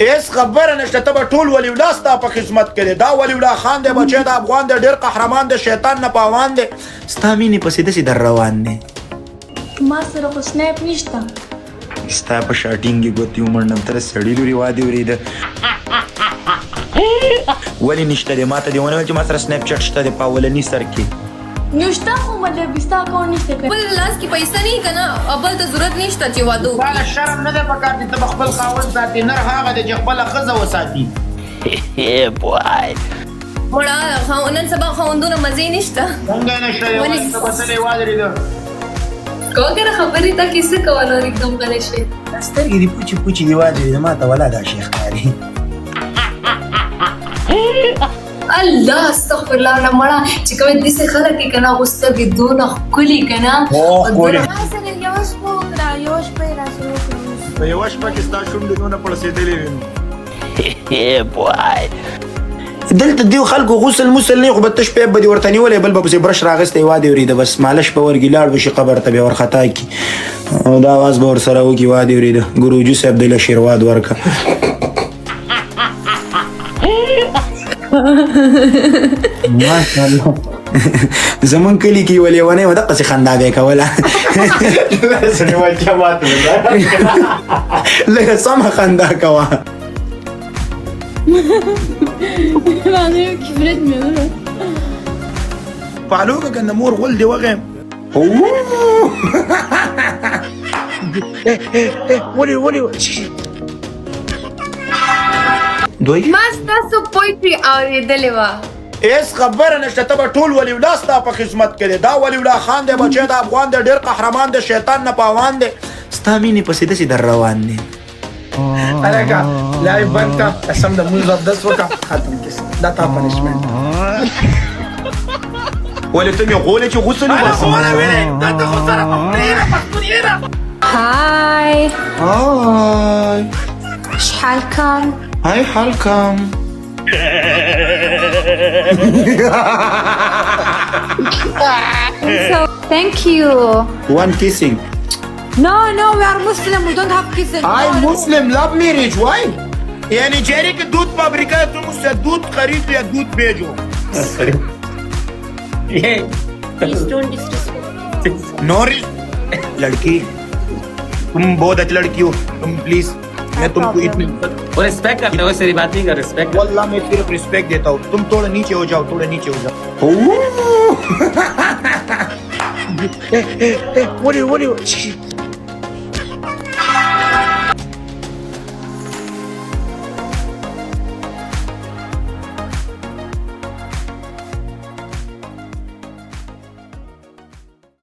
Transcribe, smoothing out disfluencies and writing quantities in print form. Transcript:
هیڅ خبره نشته ته به ټول ولي الله ستا په خدمت کې دی دا ولي الله خان دی بچی د افغان دی ډېر قهرمان دی شیطان نه پاوان دی ستا مینې پسې داسې در روان دی ما سره خو سنیپ نشته ستا په شاټینګ کې ګوتې ومنډم ته د سړي لورې وادې ورېده ولې نشته دی ما ته دې ونه ویل چې ما سره سنیپ چټ شته دی په اولني سر کې نشته خو مطلب ستا اکاونټ نشته بل لاس کې پیسې نه که نه بل ته ضرورت نشته چې واده وکړي والا شرم نه دی پکار چې ته به خپل خاوند ساتې نر هغه دی چې خپله ښځه وساتي وړه نن سبا خاوندونه مزې نشته څنګه نشته دی ته به تلې وادرېده کوګره خبرې ته کیسه کوله एकदम غلې شي سترګې دې پوچې پوچې دې وادرېده ما ته ولا دا شیخ ښکاري الله استغفر الله نه مړه چې کوم دې خلک کې کنه غوسته کې دونه خولي کنه سره یو شپه وکړه یو شپه یې راسره وکړه په یوه شپه کې ستا شونډې دونه پړسېدلې وي دلته دیو خلکو غسل مسل نه خو به تش پیپ به دې ورته نیولی بل به پسې برش راغستی وادې ورېده بس مالش به ورګي لاړ به شي قبر ته بیا ورخطا کي او دا اواز به ورسره وکړي وادې ورېده ګروجو صاحب دی له شیرواد ورکه ماشاءالله زمون کلی کې ولې ونه و دقسې خندا به یې کوله لږه سمه خندا کوه bana yok küfür etmiyor değil mi? Paluca كان مور ولدي وغيم ولي دوی ما ستاسو پویټري اورېدلې وه هیڅ خبره نشته ته به ټول ولي الله ستا په خدمت کې دی دا ولي الله خان دی بچی د افغان دی ډېر قهرمان دی شیطان نه پاوان دی ستا مینې پسې داسې در روان دی Alaga, live banka, some the moves of this work happen. That punishment. ولې ته مې غولې چې غسل وباسم هاي هاي شحالكم؟ هاي حالكم So, thank you. One kissing No, we are Muslim. We don't have kissing. I Muslim love marriage why يعني جاري के दूध फाब्रिका है तुम उससे दूध खरीद या दूध भेजो Please don't disrespect. नोरिस लड़की तुम बहुत अच्छी लड़की हो तुम प्लीज मैं तुमको इतनी वो रिस्पेक्ट करते हो वैसे बात नहीं कर रिस्पेक्ट वल्लाह मैं सिर्फ रिस्पेक्ट देता हूँ तुम थोड़ा नीचे हो जाओ What do you